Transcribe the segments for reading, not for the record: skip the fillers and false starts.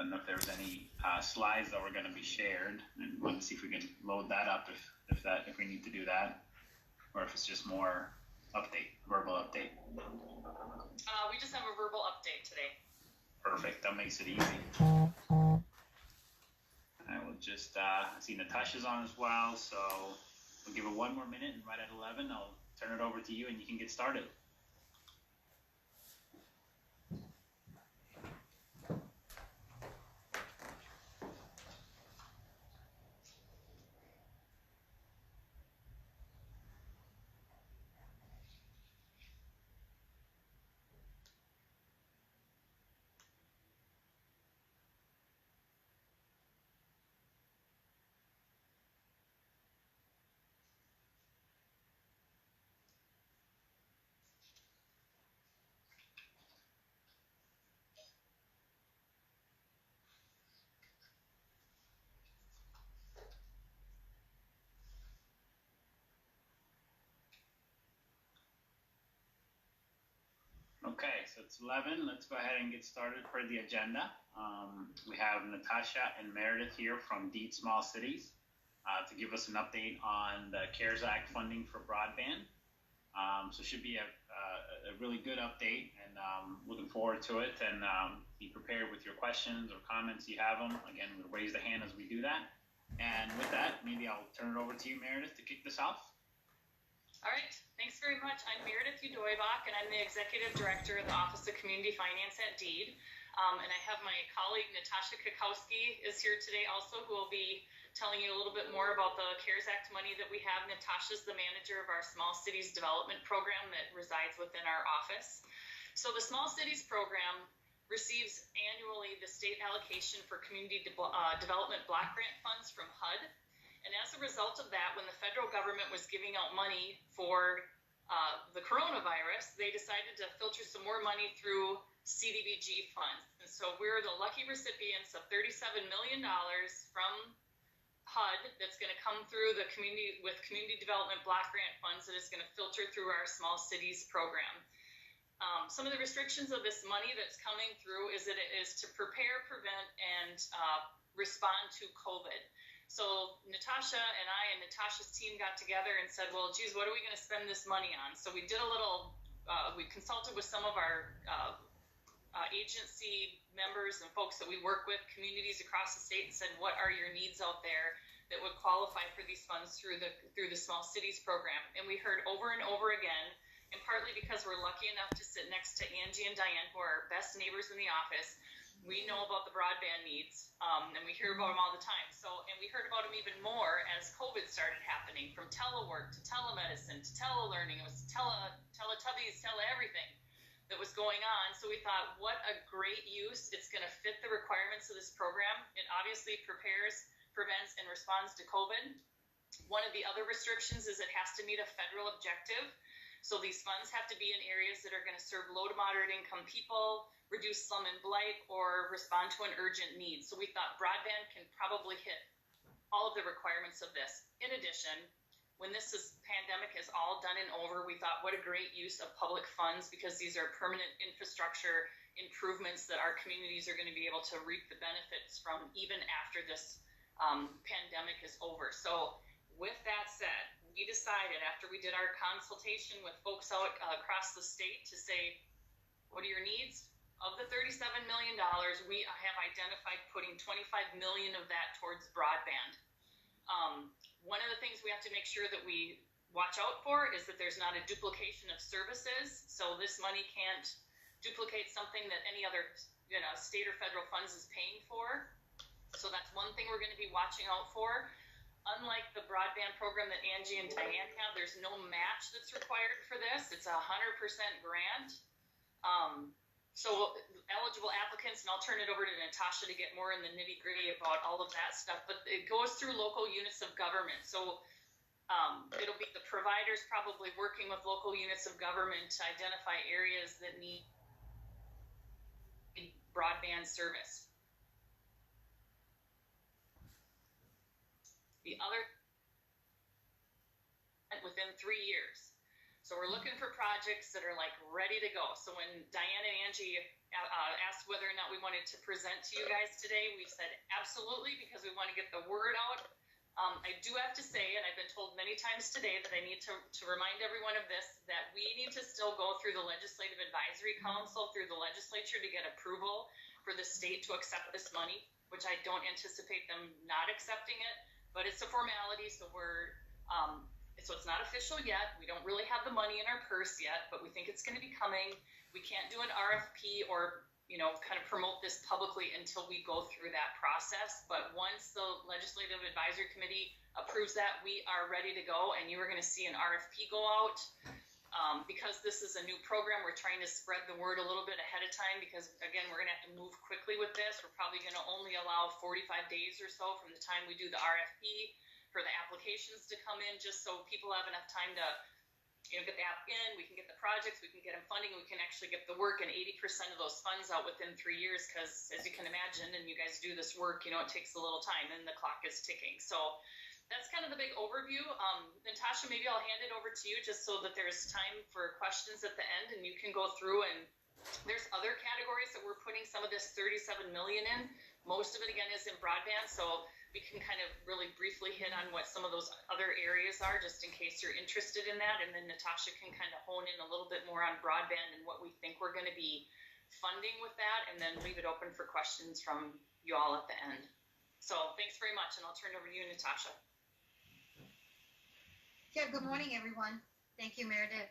don't know if there was any slides that were going to be shared, and wanted to see if we can load that up if we need to do that, or if it's just more verbal update. We just have a verbal update today. Perfect. That makes it easy. I will just see Natasha's on as well, so we'll give it one more minute, and right at 11, I'll turn it over to you, and you can get started. Okay, so it's 11. Let's go ahead and get started for the agenda. We have Natasha and Meredith here from Deed Small Cities to give us an update on the CARES Act funding for broadband. So it should be a really good update, and looking forward to it. And be prepared with your questions or comments. You have them. Again, we'll raise the hand as we do that. And with that, maybe I'll turn it over to you, Meredith, to kick this off. All right, thanks very much. I'm Meredith Udoybach, and I'm the Executive Director of the Office of Community Finance at Deed. And I have my colleague, Natasha Kukowski, is here today also, who will be telling you a little bit more about the CARES Act money that we have. Natasha's the manager of our Small Cities Development Program that resides within our office. So the Small Cities Program receives annually the state allocation for community development block grant funds from HUD. And as a result of that, when the federal government was giving out money for the coronavirus, they decided to filter some more money through Cdbg funds. And so we're the lucky recipients of $37 million from HUD that's going to come through the community development block grant funds that is going to filter through our Small Cities program. Some of the restrictions of this money that's coming through is that it is to prepare, prevent, and respond to COVID. So Natasha and I and Natasha's team got together and said, well, geez, what are we going to spend this money on? So we did a little, we consulted with some of our agency members and folks that we work with, communities across the state, and said, what are your needs out there that would qualify for these funds through the Small Cities program? And we heard over and over again, and partly because we're lucky enough to sit next to Angie and Diane, who are our best neighbors in the office, we know about the broadband needs, and we hear about them all the time. And we heard about them even more as COVID started happening, from telework to telemedicine to telelearning. It was Teletubbies, everything that was going on. So we thought, what a great use. It's going to fit the requirements of this program. It obviously prepares, prevents, and responds to COVID. One of the other restrictions is it has to meet a federal objective. So these funds have to be in areas that are going to serve low to moderate income people, reduce slum and blight, or respond to an urgent need. So we thought broadband can probably hit all of the requirements of this. In addition, when this pandemic is all done and over, we thought, what a great use of public funds, because these are permanent infrastructure improvements that our communities are going to be able to reap the benefits from even after this pandemic is over. So with that said, we decided, after we did our consultation with folks out across the state, to say, what are your needs? Of the $37 million, we have identified putting $25 million of that towards broadband. One of the things we have to make sure that we watch out for is that there's not a duplication of services. So this money can't duplicate something that any other state or federal funds is paying for. So that's one thing we're going to be watching out for. Unlike the broadband program that Angie and Diane have, there's no match that's required for this. It's a 100% grant. So eligible applicants, and I'll turn it over to Natasha to get more in the nitty-gritty about all of that stuff, but it goes through local units of government. So it'll be the providers probably working with local units of government to identify areas that need broadband service. The other, within 3 years. So we're looking for projects that are like ready to go. So when Diane and Angie asked whether or not we wanted to present to you guys today, we said absolutely, because we want to get the word out. I do have to say, and I've been told many times today, that I need to remind everyone of this, that we need to still go through the Legislative Advisory Council, through the legislature, to get approval for the state to accept this money, which I don't anticipate them not accepting it, but it's a formality, so so it's not official yet. We don't really have the money in our purse yet, but we think it's going to be coming. We can't do an RFP or kind of promote this publicly until we go through that process. But once the Legislative Advisory Committee approves that, we are ready to go, and you are going to see an RFP go out. Because this is a new program, we're trying to spread the word a little bit ahead of time, because again, we're going to have to move quickly with this. We're probably going to only allow 45 days or so from the time we do the RFP for the applications to come in, just so people have enough time to get the app in, we can get the projects, we can get them funding, we can actually get the work and 80% of those funds out within 3 years, because as you can imagine, and you guys do this work, it takes a little time and the clock is ticking. So that's kind of the big overview. Natasha, maybe I'll hand it over to you just so that there's time for questions at the end, and you can go through, and there's other categories that we're putting some of this $37 million in. Most of it, again, is in broadband, so we can kind of really briefly hit on what some of those other areas are, just in case you're interested in that, and then Natasha can kind of hone in a little bit more on broadband and what we think we're going to be funding with that, and then leave it open for questions from you all at the end. So thanks very much, and I'll turn it over to you, Natasha. Yeah, good morning, everyone. Thank you, Meredith.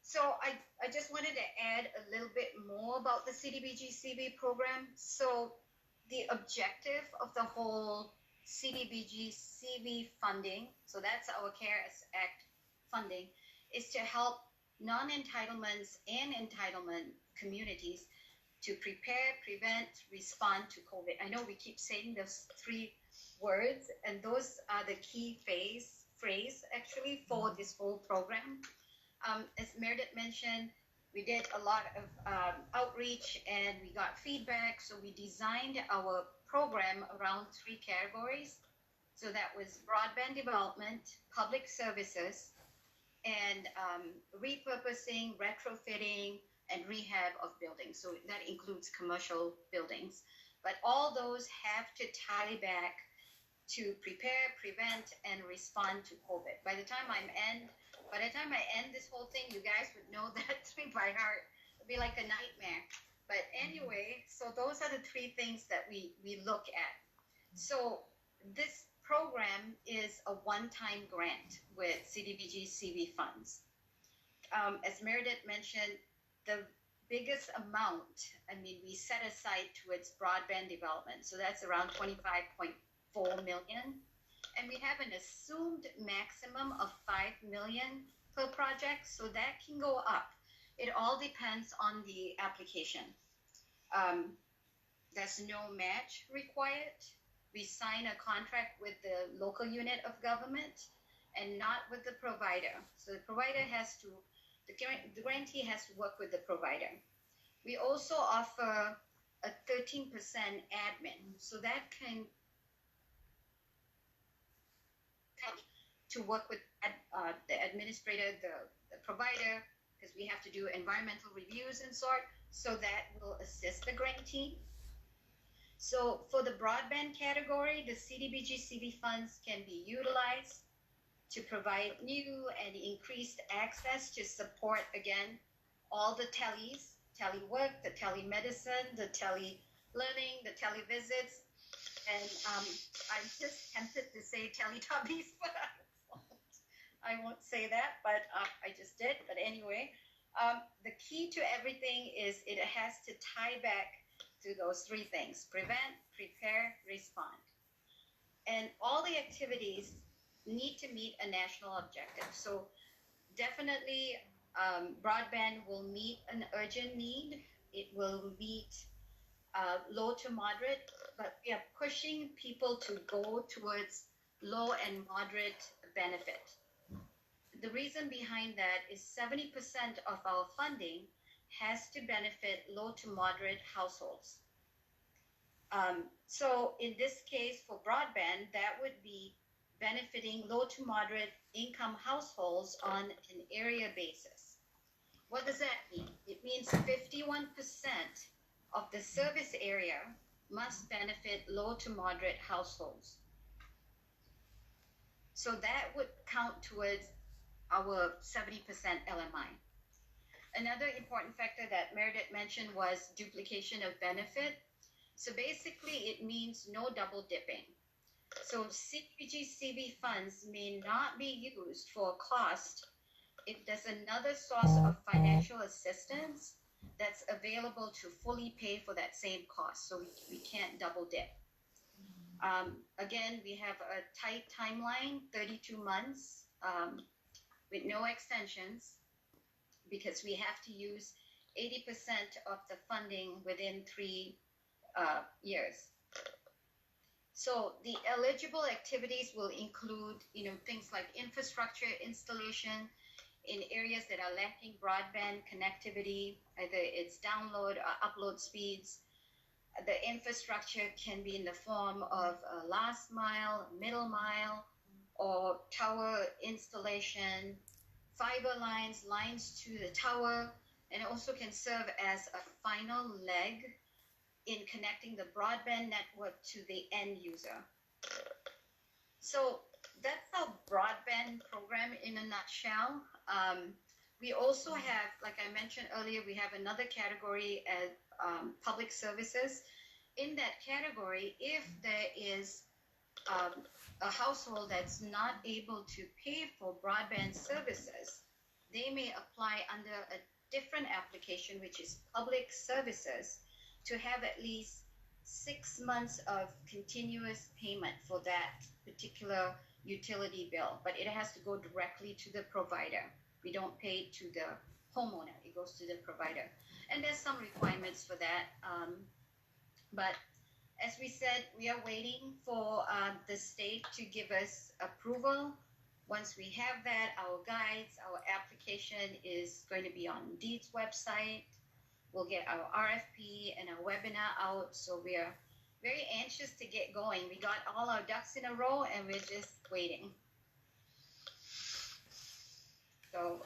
So I just wanted to add a little bit more about the Cdbg CV program. So the objective of the whole Cdbg CV funding, so that's our CARES Act funding, is to help non-entitlements and entitlement communities to prepare, prevent, respond to COVID. I know we keep saying those three words, and those are the key phrase actually for this whole program. As Meredith mentioned, we did a lot of outreach and we got feedback, so we designed our program around three categories. So that was broadband development, public services, and repurposing, retrofitting, and rehab of buildings. So that includes commercial buildings. But all those have to tie back to prepare, prevent, and respond to COVID. By the time I end this whole thing, you guys would know that three by heart. It'd be like a nightmare. But anyway, so those are the three things that we look at. So this program is a one-time grant with Cdbg CV funds. As Meredith mentioned, the biggest amount, we set aside towards broadband development. So that's around $25.4 million. And we have an assumed maximum of $5 million per project, so that can go up. It all depends on the application. There's no match required. We sign a contract with the local unit of government and not with the provider. So the provider the grantee has to work with the provider. We also offer a 13% admin, so that can to work with the administrator, the provider, because we have to do environmental reviews and sort, so that will assist the grantee. So for the broadband category, the Cdbg CV funds can be utilized to provide new and increased access to support, again, all the telework, the telemedicine, the tele-learning, the televisits, and I'm just tempted to say Teletubbies, but I won't say that, but I just did. But anyway, the key to everything is it has to tie back to those three things: prevent, prepare, respond. And all the activities need to meet a national objective. So definitely broadband will meet an urgent need. It will meet low to moderate, but we are pushing people to go towards low and moderate benefit. The reason behind that is 70% of our funding has to benefit low to moderate households. So in this case for broadband, that would be benefiting low to moderate income households on an area basis. What does that mean? It means 51% of the service area must benefit low to moderate households. So that would count towards our 70% LMI. Another important factor that Meredith mentioned was duplication of benefit. So basically, it means no double dipping. So CDBG CV funds may not be used for a cost if there's another source of financial assistance that's available to fully pay for that same cost. So we can't double dip. Again, we have a tight timeline, 32 months, with no extensions, because we have to use 80% of the funding within 3 years. So the eligible activities will include, things like infrastructure installation in areas that are lacking broadband connectivity, either it's download or upload speeds. The infrastructure can be in the form of a last mile, middle mile, or tower installation, fiber lines to the tower, and it also can serve as a final leg in connecting the broadband network to the end user. So that's our broadband program in a nutshell. We also have, like I mentioned earlier, we have another category as public services. In that category, if there is a household that's not able to pay for broadband services, they may apply under a different application, which is public services, to have at least 6 months of continuous payment for that particular utility bill, but it has to go directly to the provider. We don't pay it to the homeowner, it goes to the provider. And there's some requirements for that. But as we said, we are waiting for the state to give us approval. Once we have that, our guides, our application is going to be on DEED's website. We'll get our RFP and our webinar out. So we are very anxious to get going. We got all our ducks in a row and we're just waiting. So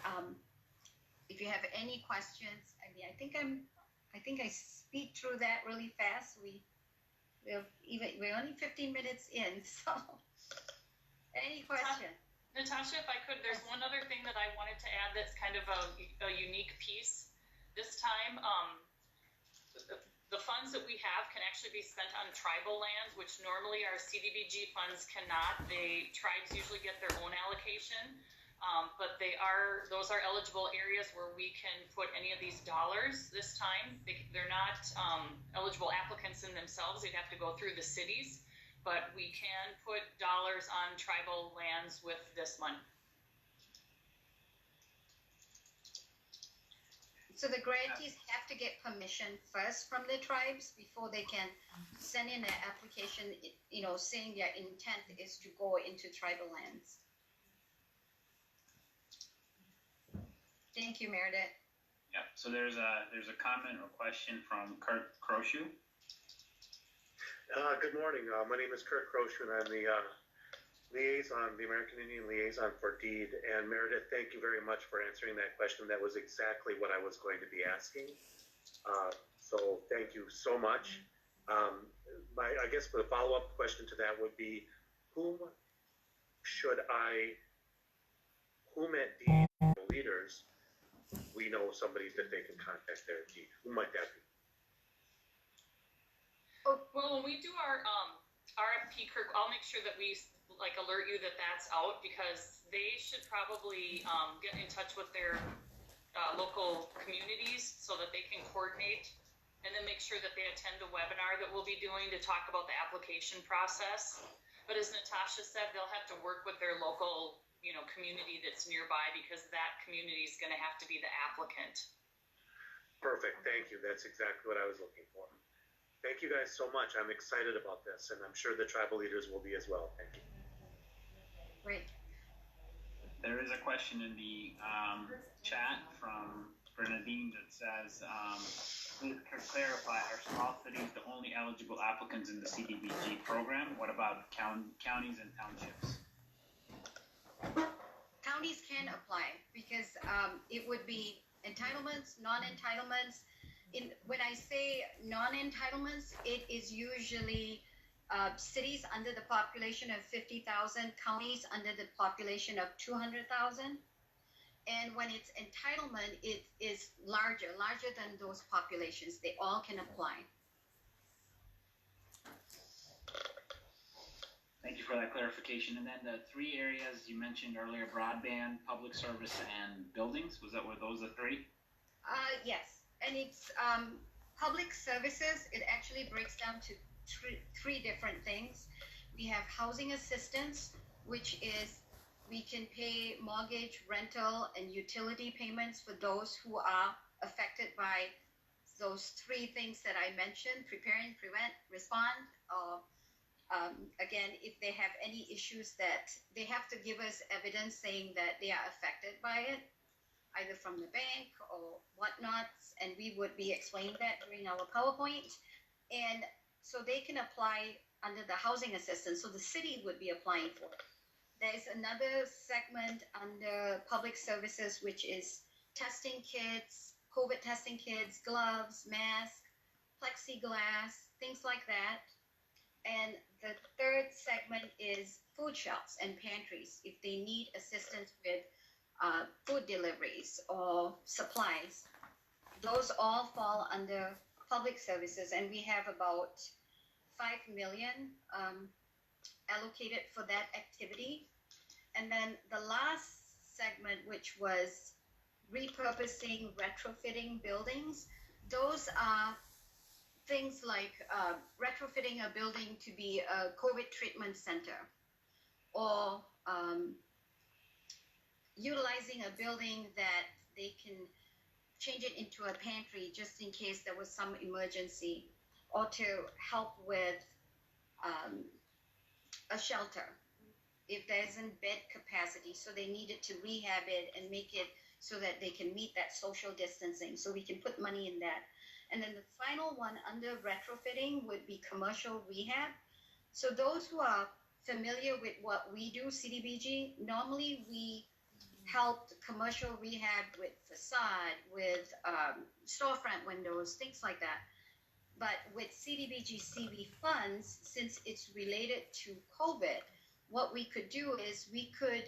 if you have any questions, I think I speed through that really fast. We're only 15 minutes in, so any question? Natasha, if I could, there's one other thing that I wanted to add that's kind of a unique piece. This time, the funds that we have can actually be spent on tribal lands, which normally our CDBG funds cannot. Tribes usually get their own allocation, but those are eligible areas where we can put any of these dollars this time. They're not eligible applicants in themselves. They'd have to go through the cities, but we can put dollars on tribal lands with this money. So the grantees have to get permission first from the tribes before they can send in an application, saying their intent is to go into tribal lands. Thank you, Meredith. Yeah, so there's a comment or question from Kurt Croshu. Good morning. My name is Kurt Croshu, and I'm the the American Indian liaison for DEED. And Meredith, thank you very much for answering that question. That was exactly what I was going to be asking. So thank you so much. I guess the follow-up question to that would be, whom at DEED leaders, we know somebody that they can contact there at DEED? Who might that be? Well, when we do our RFP, Kirk, I'll make sure that we alert you that that's out, because they should probably get in touch with their local communities so that they can coordinate, and then make sure that they attend the webinar that we'll be doing to talk about the application process. But as Natasha said, they'll have to work with their local community that's nearby, because that community is going to have to be the applicant. Perfect. Thank you. That's exactly what I was looking for. Thank you guys so much. I'm excited about this, and I'm sure the tribal leaders will be as well. Thank you. Great. There is a question in the chat from Bernadine that says, please clarify, are small cities the only eligible applicants in the CDBG program? What about counties and townships? Counties can apply, because it would be entitlements, non-entitlements. When I say non-entitlements, it is usually cities under the population of 50,000, counties under the population of 200,000. And when it's entitlement, it is larger than those populations. They all can apply. Thank you for that clarification. And then the three areas you mentioned earlier, broadband, public was that were those the three? Yes, and it's public services. It actually breaks down to three different things. We have housing assistance, which is we can pay mortgage, rental, and utility payments for those who are affected by those three things that I mentioned: preparing, prevent, respond. Or again, if they have any issues that they have to give us evidence saying that they are affected by it, either from the bank or whatnot, and we would be explaining that during our PowerPoint. And so they can apply under the housing assistance. So the city would be applying for it. There's another segment under public services, which is testing kits, COVID testing kits, gloves, masks, plexiglass, things like that. And the third segment is food shelves and pantries, if they need assistance with food deliveries or supplies. Those all fall under public services, and we have about 5 million allocated for that activity. And then the last segment, which was repurposing, retrofitting buildings, those are things like retrofitting a building to be a COVID treatment center, or utilizing a building that they can change it into a pantry just in case there was some emergency, or to help with a shelter if there isn't bed capacity, so they needed to rehab it and make it so that they can meet that social distancing, so we can put money in that. And then the final one under retrofitting would be commercial rehab. So those who are familiar with what we do, Cdbg, normally we help commercial rehab with facade, with storefront windows, things like that. But with Cdbg CV funds, since it's related to COVID, what we could do is we could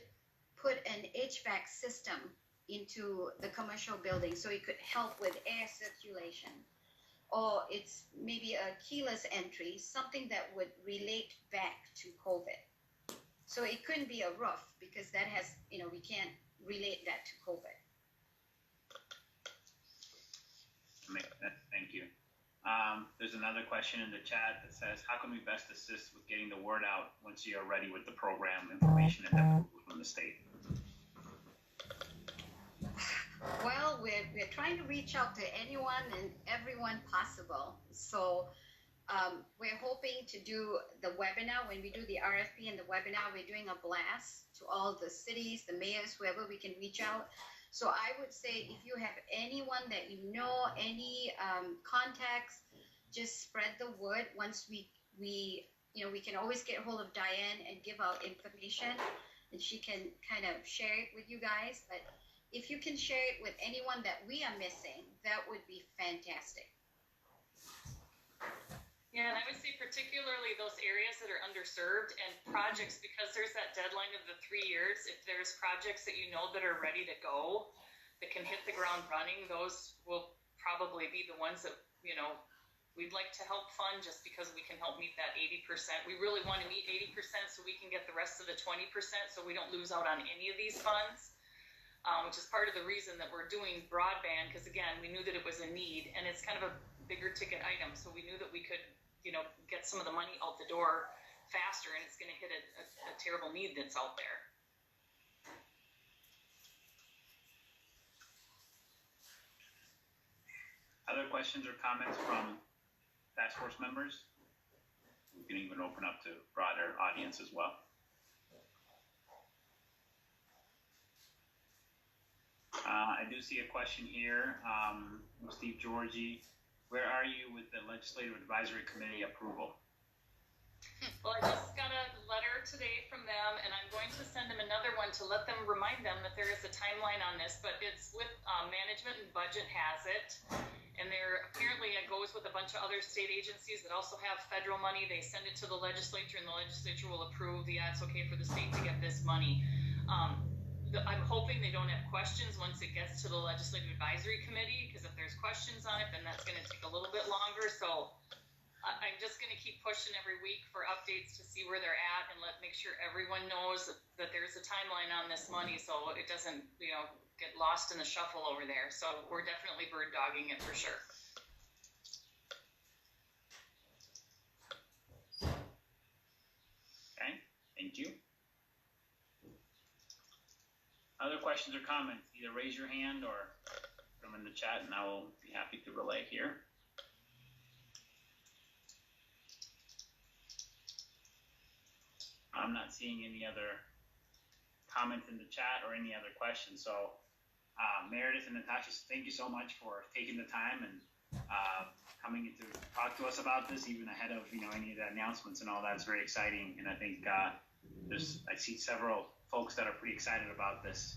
put an HVAC system into the commercial building, so it could help with air circulation. Or it's maybe a keyless entry, something that would relate back to COVID. So it couldn't be a roof, because that has, we can't relate that to COVID. Thank you. There's another question in the chat that says, how can we best assist with getting the word out once you are ready with the program information and approval from the state? Well, we're trying to reach out to anyone and everyone possible. So we're hoping to do the webinar. When we do the RFP and the webinar, we're doing a blast to all the cities, the mayors, whoever we can reach out. So I would say if you have anyone that you know, any contacts, just spread the word. Once we can always get hold of Diane and give out information, and she can kind of share it with you guys. But if you can share it with anyone that we are missing, that would be fantastic. Yeah, and I would say particularly those areas that are underserved and projects, because there's that deadline of the 3 years. If there's projects that you know that are ready to go, that can hit the ground running, those will probably be the ones that, we'd like to help fund, just because we can help meet that 80%. We really want to meet 80% so we can get the rest of the 20%, so we don't lose out on any of these funds. Which is part of the reason that we're doing broadband, because again, we knew that it was a need, and it's kind of a bigger ticket item, so we knew that we could get some of the money out the door faster, and it's going to hit a terrible need that's out there. Other questions or comments from task force members? We can even open up to broader audience as well. I do see a question here from Steve Georgie. Where are you with the Legislative Advisory Committee approval? Well, I just got a letter letter today from them, and I'm going to send them another one to let them remind them that there is a timeline on this, but it's with management and budget has it. And apparently it goes with a bunch of other state agencies that also have federal money. They send it to the legislature, and the legislature will approve, yeah, it's okay for the state to get this money. I'm hoping they don't have questions once it gets to the Legislative Advisory Committee, because if there's questions on it, then that's going to take a little bit longer. So I'm just going to keep pushing every week for updates to see where they're at, and make sure everyone knows that there's a timeline on this money, so it doesn't, get lost in the shuffle over there. So we're definitely bird dogging it for sure. Okay, thank you. Other questions or comments? Either raise your hand or put them in the chat, and I will be happy to relay here. I'm not seeing any other comments in the chat or any other questions. So, Meredith and Natasha, thank you so much for taking the time and coming in to talk to us about this, even ahead of any of the announcements and all that. It's very exciting, and I think I see several folks that are pretty excited about this.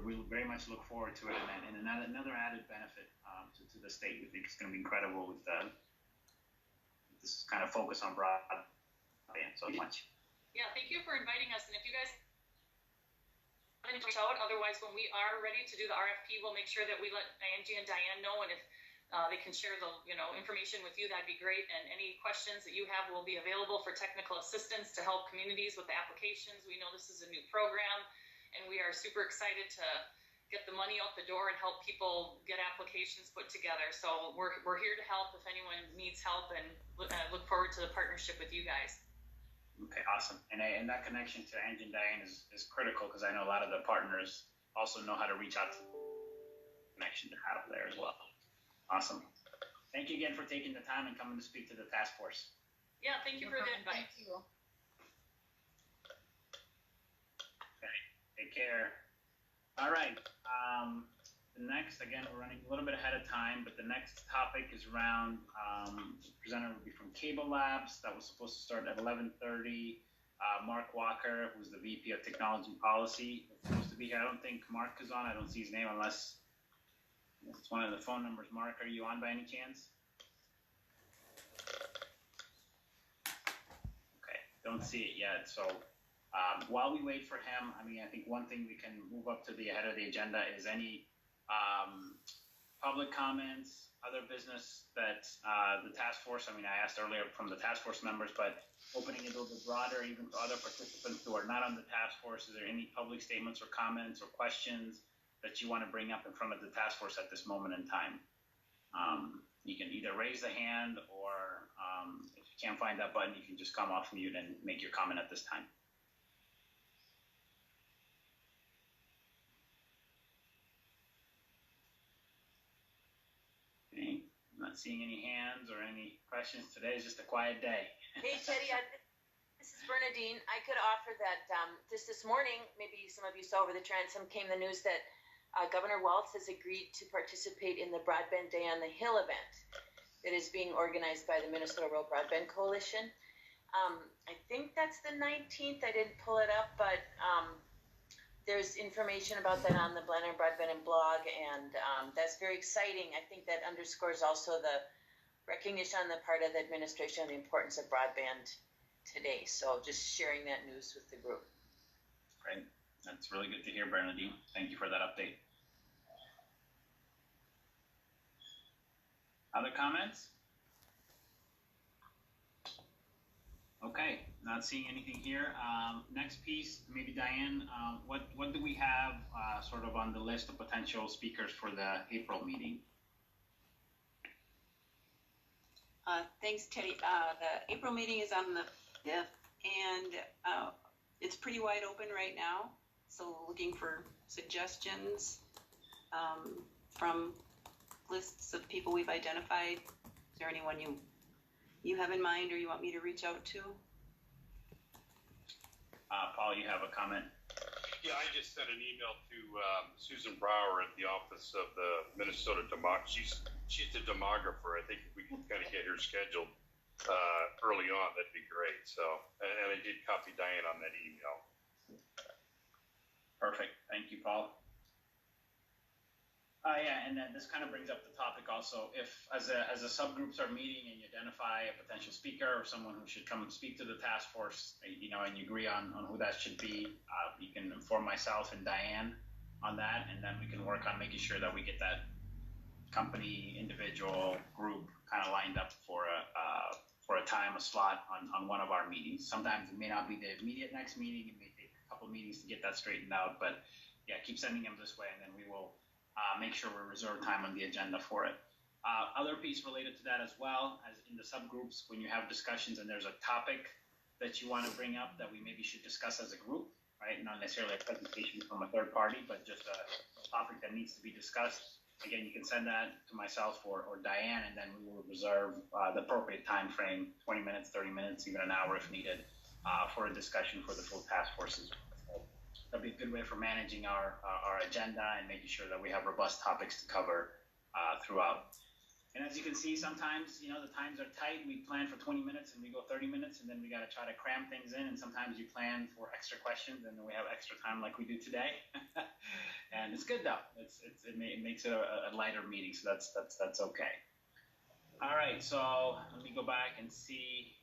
We very much look forward to it, and another added benefit to the state. We think it's going to be incredible with this kind of focus on broadband. So much. Yeah, thank you for inviting us. And if you guys reach out, otherwise, when we are ready to do the RFP, we'll make sure that we let Angie and Diane know, and if they can share the information with you, that'd be great. And any questions that you have will be available for technical assistance to help communities with the applications. We know this is a new program, and we are super excited to get the money out the door and help people get applications put together. So we're here to help if anyone needs help, and look forward to the partnership with you guys. Okay, awesome. And that connection to Angie and Diane is critical, because I know a lot of the partners also know how to reach out to the connection to have there as well. Awesome. Thank you again for taking the time and coming to speak to the task force. Yeah, thank you for the invite. Thank you. Okay, take care. All right. The next, again, we're running a little bit ahead of time, but the next topic is around, the presenter will be from Cablelabs. That was supposed to start at 11:30. Mark Walker, who's the VP of Technology Policy, is supposed to be here. I don't think Mark is on. I don't see his name unless it's one of the phone numbers. Mark, are you on by any chance? Okay, don't see it yet. So while we wait for him, I think one thing we can move up to the head of the agenda is any public comments, other business that the task force, I asked earlier from the task force members, but opening it a little bit broader, even to other participants who are not on the task force. Is there any public statements or comments or questions that you want to bring up in front of the task force at this moment in time? You can either raise the hand, or if you can't find that button, you can just come off mute and make your comment at this time. I'm not seeing any hands or any questions. Today is just a quiet day. Hey, Teddy, this is Bernadine. I could offer that just this morning, maybe some of you saw over the transom, came the news that Governor Walz has agreed to participate in the Broadband Day on the Hill event that is being organized by the Minnesota Rural Broadband Coalition. I think that's the 19th. I didn't pull it up, but there's information about that on the Blender Broadband and blog, and that's very exciting. I think that underscores also the recognition on the part of the administration of the importance of broadband today. So just sharing that news with the group. Great. That's really good to hear, Bernadine. Thank you for that update. Other comments? Okay, not seeing anything here. Next piece, maybe Diane, what do we have sort of on the list of potential speakers for the April meeting? Thanks, Teddy. The April meeting is on the 5th, and it's pretty wide open right now. So looking for suggestions from lists of people we've identified. Is there anyone you have in mind or you want me to reach out to? Paul, you have a comment? Yeah, I just sent an email to Susan Brower at the office of the Minnesota She's the demographer. I think if we can kind of get her scheduled, early on, that'd be great. So, and I did copy Diane on that email. Perfect. Thank you, Paul. Yeah, and then this kind of brings up the topic also. If, as a subgroups are meeting and you identify a potential speaker or someone who should come and speak to the task force, and you agree on who that should be, you can inform myself and Diane on that, and then we can work on making sure that we get that company, individual, group kind of lined up for a time, a slot on one of our meetings. Sometimes it may not be the immediate next meeting. It may take a couple meetings to get that straightened out, but yeah, keep sending them this way, and then we will make sure we reserve time on the agenda for it. Other piece related to that as well, as in the subgroups, when you have discussions and there's a topic that you want to bring up that we maybe should discuss as a group, right? Not necessarily a presentation from a third party, but just a topic that needs to be discussed. Again, you can send that to myself or Diane, and then we will reserve the appropriate time frame, 20 minutes, 30 minutes, even an hour if needed, for a discussion for the full task forces. That'd be a good way for managing our agenda and making sure that we have robust topics to cover throughout. And as you can see, sometimes, the times are tight. We plan for 20 minutes and we go 30 minutes, and then we got to try to cram things in. And sometimes you plan for extra questions and then we have extra time like we do today. And it's good though. It makes it a lighter meeting, so that's okay. All right, so let me go back and see.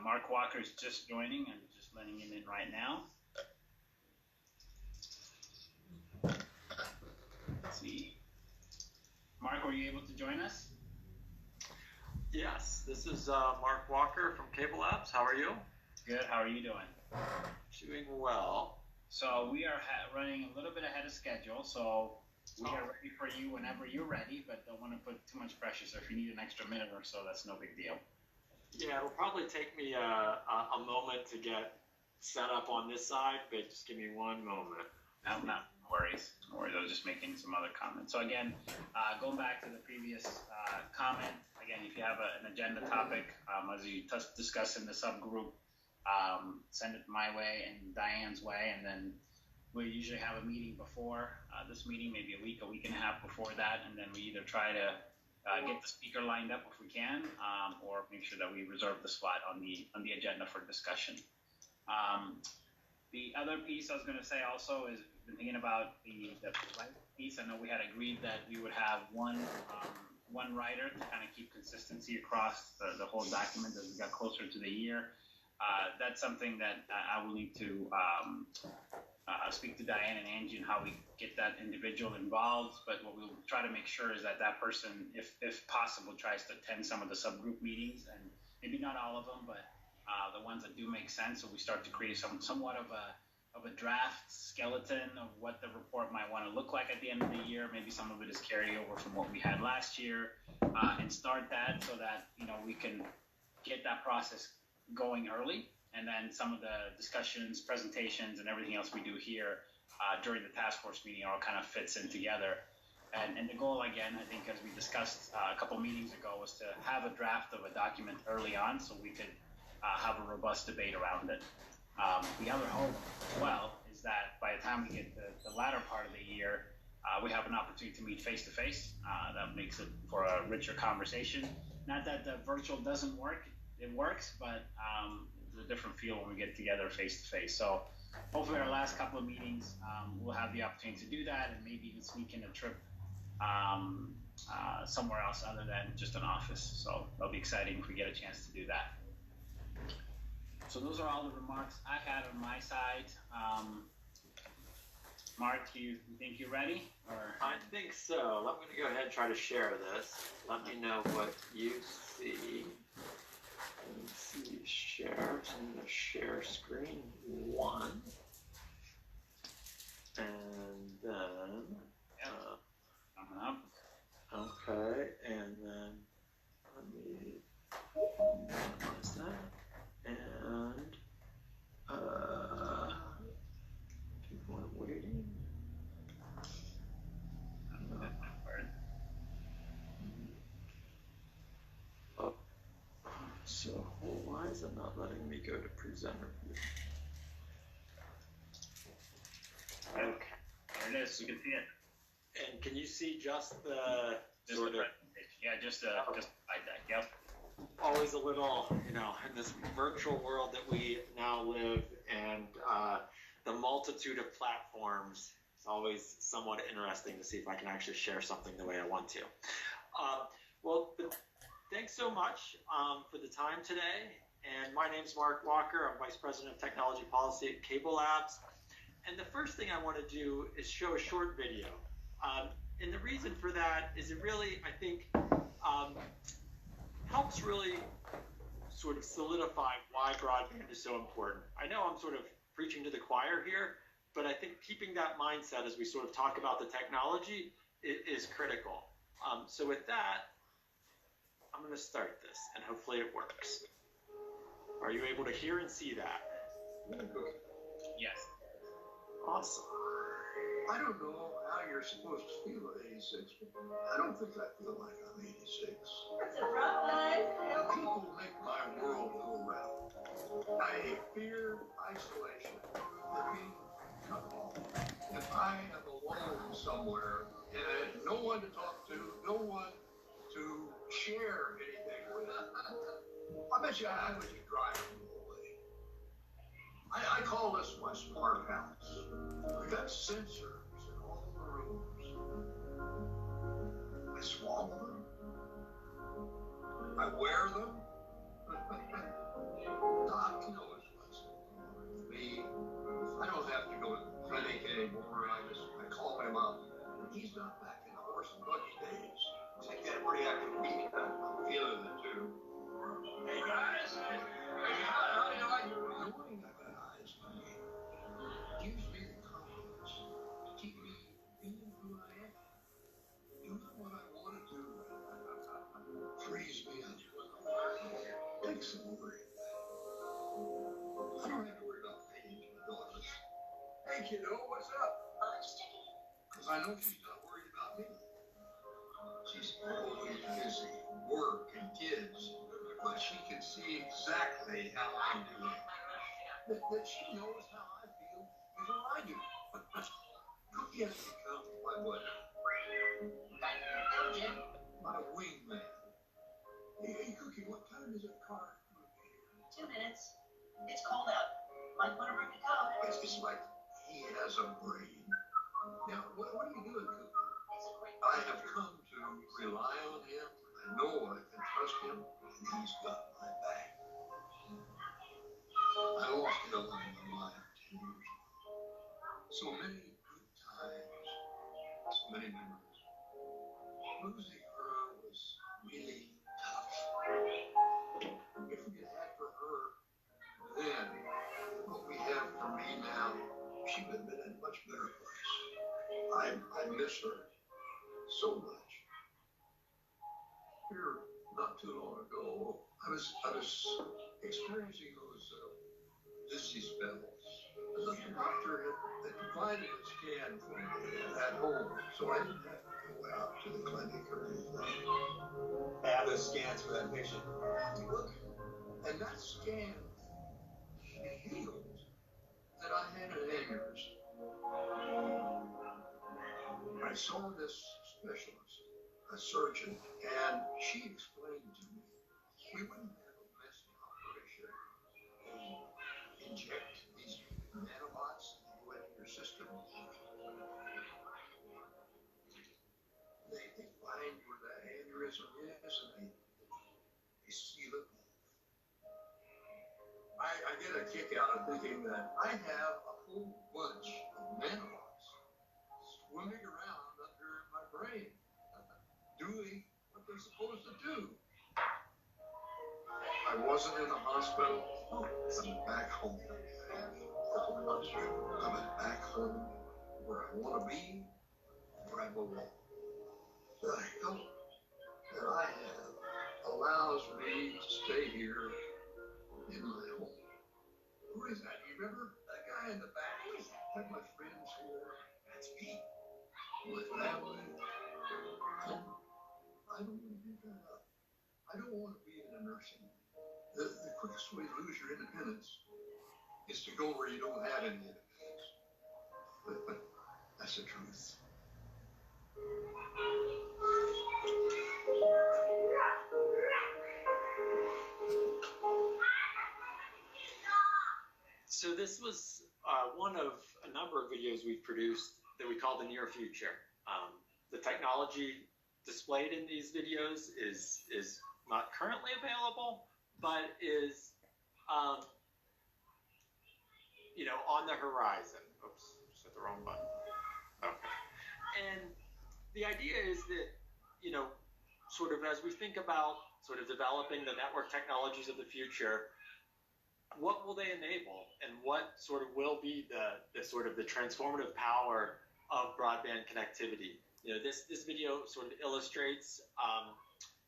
Mark Walker's just joining. I'm just letting him in right now. Let's see. Mark, were you able to join us? Yes, this is Mark Walker from Cablelabs. How are you? Good. How are you doing? Doing well. So we are running a little bit ahead of schedule, so we are ready for you whenever you're ready, but don't want to put too much pressure. So if you need an extra minute or so, that's no big deal. Yeah, it'll probably take me a moment to get set up on this side, but just give me one moment. No worries. No worries. I was just making some other comments. So again, going back to the previous comment, again, if you have an agenda topic, as you discuss in the subgroup, send it my way and Diane's way, and then we usually have a meeting before this meeting, maybe a week and a half before that, and then we either try to get the speaker lined up if we can, or make sure that we reserve the slot on the agenda for discussion. The other piece I was going to say also is been thinking about the writing piece. I know we had agreed that we would have one writer to kind of keep consistency across the whole document as we got closer to the year. That's something that I will need to speak to Diane and Angie on how we get that individual involved. But what we'll try to make sure is that person, if possible, tries to attend some of the subgroup meetings, and maybe not all of them, but the ones that do make sense. So we start to create somewhat of a draft skeleton of what the report might want to look like at the end of the year. Maybe some of it is carryover from what we had last year, and start that so that we can get that process going early, and then some of the discussions, presentations, and everything else we do here during the task force meeting all kind of fits in together. And the goal, again, I think, as we discussed a couple meetings ago, was to have a draft of a document early on so we could have a robust debate around it. The other hope as well is that by the time we get the latter part of the year, we have an opportunity to meet face-to-face. That makes it for a richer conversation. Not that the virtual doesn't work. It works, but it's a different feel when we get together face-to-face. So hopefully our last couple of meetings, we'll have the opportunity to do that, and maybe even sneak in a trip somewhere else other than just an office. So that'll be exciting if we get a chance to do that. So those are all the remarks I had on my side. Mark, you think you're ready? Or? I think so. I'm going to go ahead and try to share this. Let me know what you see. Let's see, share. So I'm going to share screen 1. And then... Coming up. Okay, and then let me minimize that. And people are waiting. Oh, so why is it not letting me go to presenter view? Okay, There it is. You can see it. and can you see just the Just the presentation. Yeah, just slide deck. Yep. always a little, in this virtual world that we now live, and the multitude of platforms, it's always somewhat interesting to see if I can actually share something the way I want to. But thanks so much for the time today. And my name's Mark Walker. I'm Vice President of Technology Policy at Cablelabs. And the first thing I want to do is show a short video. And the reason for that is it really, I think, helps really sort of solidify why broadband is so important. I know I'm sort of preaching to the choir here, but I think keeping that mindset as we sort of talk about the technology is critical. So with that, I'm going to start this, and hopefully it works. Are you able to hear and see that? Yes. Awesome. I don't know how you're supposed to feel at 86, but I don't think I feel like I'm 86. That's a rough life. People make my world go round. I fear isolation, the being cut off. If I am alone somewhere and no one to talk to, no one to share anything with, I bet you I would just drive away. I call this my smart house. We got sensors in all the rooms. I swallow them. I wear them. Doc knows what's going on with me. I don't have to go to the clinic anymore. I call him up. He's not back in the horse and buggy days. I get a pretty active week. I'm feeling it too. Hey guys, how do you like knowing I've got eyes on me? Gives me the confidence to keep me being who I am, doing what I want to do. Frees me up. Takes some worry. I don't have to worry about paying my daughters. Hey kiddo, what's up? Just checking in. Because I know she's not worried about me. She's always busy, work and kids, but she can see exactly how I'm doing. That she knows how I feel before I do. Cookie has become my what? My wingman. Hey, Cookie, what time is that car? 2 minutes. It's cold out. Might want to bring a coat. It's like he has a brain. Now, what are you doing, Cookie? It's a great I have come to rely on him. I know I can trust him, and he's got my back. I lost Ellen in my life 10 years ago. So many good times, so many memories. Losing her was really tough. If we had had for her then what we have for me now, she would have been in a much better place. I miss her so much. Here, not too long ago, I was experiencing those dizzy spells. The doctor had provided a scan for me at home, so I didn't have to go out to the clinic or anything. Have the scans for that patient. Look, and that scan revealed that I had an aneurysm. I saw this specialist, a surgeon, and she explained to me we wouldn't have a messy operation. They inject these nanobots that go into your system. They find where the aneurysm is and they seal it. I get a kick out of thinking that I have a whole bunch of nanobots swimming around under my brain, doing what they're supposed to do. I wasn't in a hospital. I'm back home. I'm back home where I want to be, where I belong. The help that I have allows me to stay here in my home. Who is that? You remember? That guy in the back. Have my friends here. That's me. My family. I don't want to give that up. I don't want to be in a nursing home. The quickest way to lose your independence is to go where you don't have any independence. But that's the truth. So this was one of a number of videos we've produced that we call the near future. The technology displayed in these videos is not currently available, but is on the horizon. Oops, just hit the wrong button. Okay. And the idea is that, sort of as we think about sort of developing the network technologies of the future, what will they enable, and what sort of will be the sort of the transformative power of broadband connectivity? This video sort of illustrates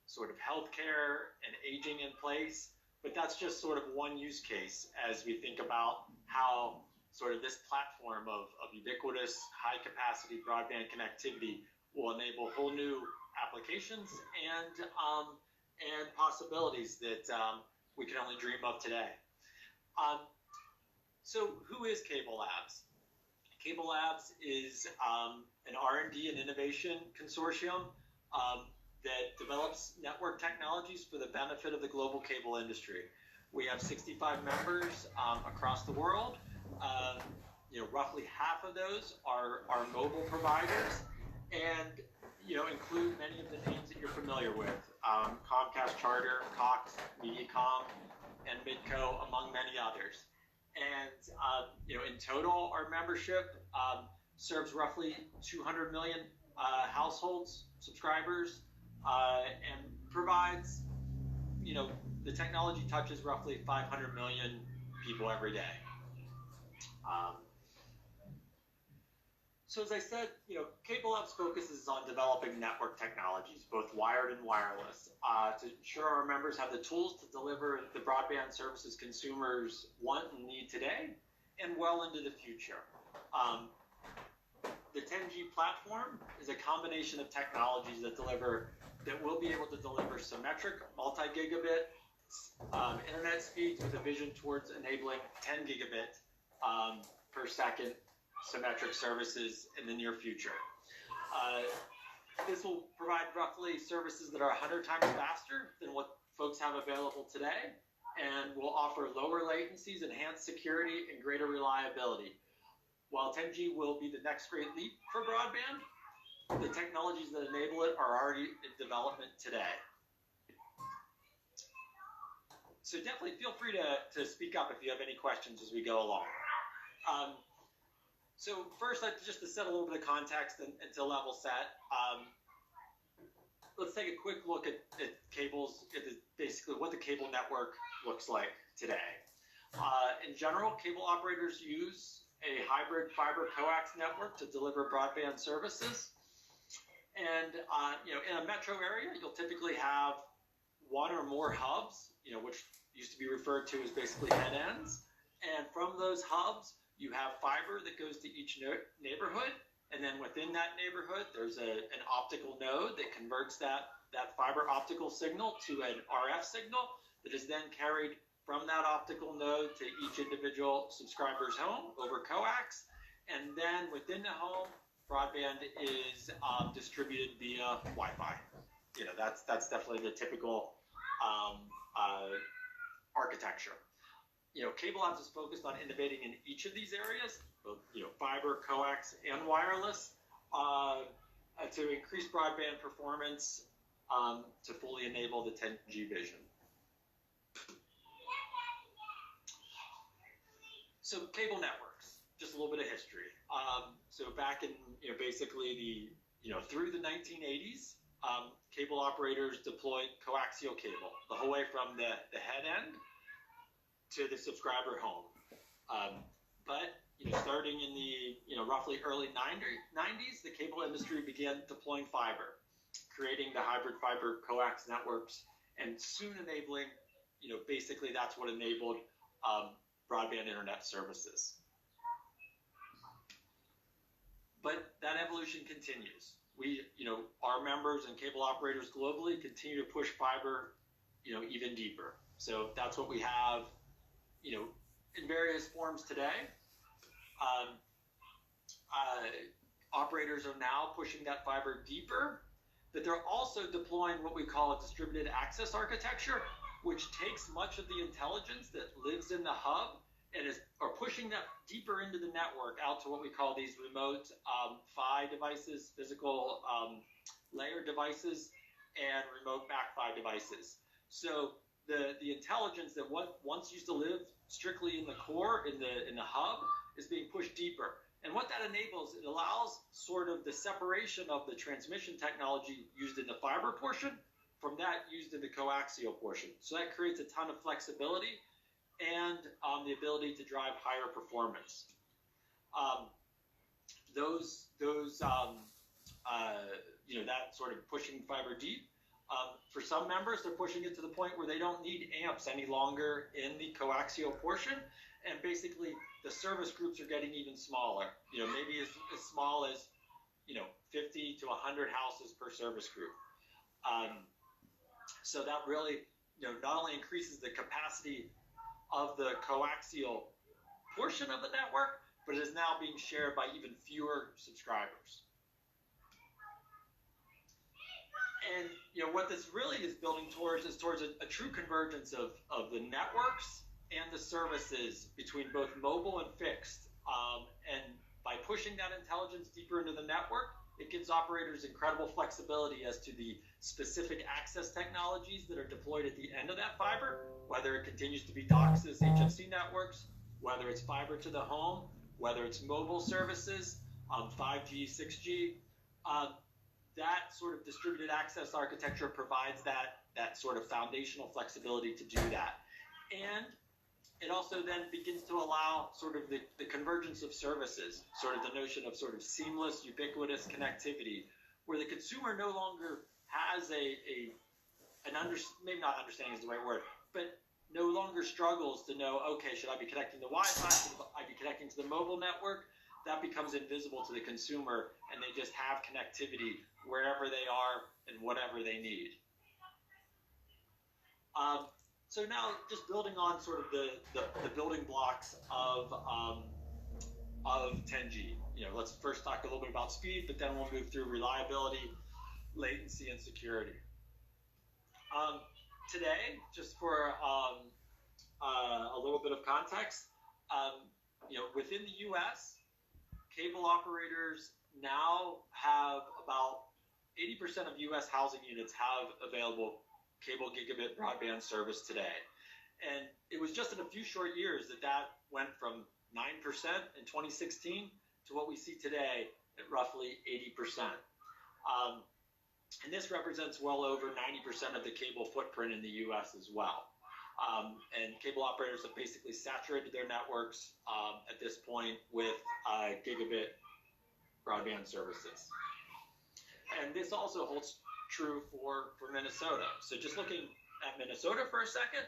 sort of healthcare and aging in place, but that's just sort of one use case as we think about how sort of this platform of ubiquitous high capacity broadband connectivity will enable whole new applications and possibilities that we can only dream of today. So who is Cablelabs? Cablelabs is an R&D and innovation consortium that develops network technologies for the benefit of the global cable industry. We have 65 members across the world. Roughly half of those are mobile providers, and include many of the names that you're familiar with: Comcast, Charter, Cox, Mediacom, and Midco, among many others. And in total, our membership serves roughly 200 million households, subscribers, and provides, the technology touches roughly 500 million people every day. So as I said, Cablelabs focuses on developing network technologies, both wired and wireless, to ensure our members have the tools to deliver the broadband services consumers want and need today and well into the future. The 10G platform is a combination of technologies that will be able to deliver symmetric multi-gigabit internet speeds with a vision towards enabling 10 gigabit per second symmetric services in the near future. This will provide roughly services that are 100 times faster than what folks have available today, and will offer lower latencies, enhanced security, and greater reliability. While 10G will be the next great leap for broadband, the technologies that enable it are already in development today. So definitely feel free to speak up if you have any questions as we go along. So first, just to set a little bit of context and to level set, let's take a quick look at cables, basically what the cable network looks like today. In general, cable operators use a hybrid fiber coax network to deliver broadband services. And in a metro area, you'll typically have one or more hubs, which used to be referred to as basically head ends. And from those hubs, you have fiber that goes to each neighborhood, and then within that neighborhood, there's an optical node that converts that fiber optical signal to an RF signal that is then carried from that optical node to each individual subscriber's home over coax, and then within the home, broadband is distributed via Wi-Fi. That's definitely the typical architecture. Cablelabs is focused on innovating in each of these areas, both fiber, coax, and wireless, to increase broadband performance to fully enable the 10G vision. So cable networks, just a little bit of history. So back in basically through the 1980s, cable operators deployed coaxial cable the whole way from the head end to the subscriber home. But starting in the roughly early 90s, the cable industry began deploying fiber, creating the hybrid fiber coax networks, and soon enabling, basically that's what enabled broadband internet services. But that evolution continues. Our members and cable operators globally continue to push fiber, even deeper. So that's what we have, in various forms today. Operators are now pushing that fiber deeper, but they're also deploying what we call a distributed access architecture, which takes much of the intelligence that lives in the hub are pushing that deeper into the network out to what we call these remote PHY devices, physical layer devices, and remote MAC-PHY devices. So the intelligence that once used to live strictly in the core, in the hub, is being pushed deeper. And what that enables, it allows sort of the separation of the transmission technology used in the fiber portion from that used in the coaxial portion. So that creates a ton of flexibility and the ability to drive higher performance. That sort of pushing fiber deep. For some members, they're pushing it to the point where they don't need amps any longer in the coaxial portion, and basically the service groups are getting even smaller. Maybe as small as 50 to 100 houses per service group. So that really not only increases the capacity of the coaxial portion of the network, but it is now being shared by even fewer subscribers. And what this really is building towards is a true convergence of the networks and the services between both mobile and fixed. And by pushing that intelligence deeper into the network, it gives operators incredible flexibility as to the specific access technologies that are deployed at the end of that fiber, whether it continues to be DOCSIS HFC networks, whether it's fiber to the home, whether it's mobile services, 5G, 6G. That sort of distributed access architecture provides that sort of foundational flexibility to do that. And it also then begins to allow sort of the convergence of services, sort of the notion of sort of seamless, ubiquitous connectivity, where the consumer no longer has maybe not understanding is the right word, but no longer struggles to know, okay, should I be connecting to Wi-Fi? Should I be connecting to the mobile network? That becomes invisible to the consumer, and they just have connectivity wherever they are and whatever they need. So now, just building on sort of the building blocks of 10G. Let's first talk a little bit about speed, but then we'll move through reliability, latency, and security. Today, just for a little bit of context, within the U.S., cable operators now have about 80% of U.S. housing units have available cable gigabit broadband service today. And it was just in a few short years that went from 9% in 2016 to what we see today at roughly 80%. And this represents well over 90% of the cable footprint in the U.S. as well. And cable operators have basically saturated their networks at this point with gigabit broadband services. And this also holds true for Minnesota. So just looking at Minnesota for a second,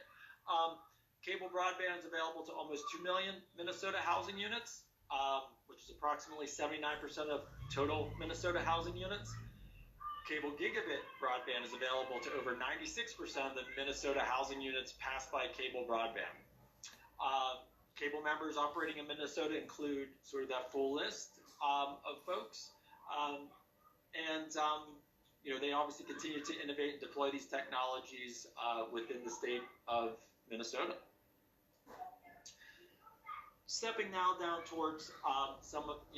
cable broadband is available to almost 2 million Minnesota housing units, which is approximately 79% of total Minnesota housing units. Cable gigabit broadband is available to over 96% of the Minnesota housing units passed by cable broadband. Cable members operating in Minnesota include sort of that full list of folks. They obviously continue to innovate and deploy these technologies within the state of Minnesota. Stepping now down towards a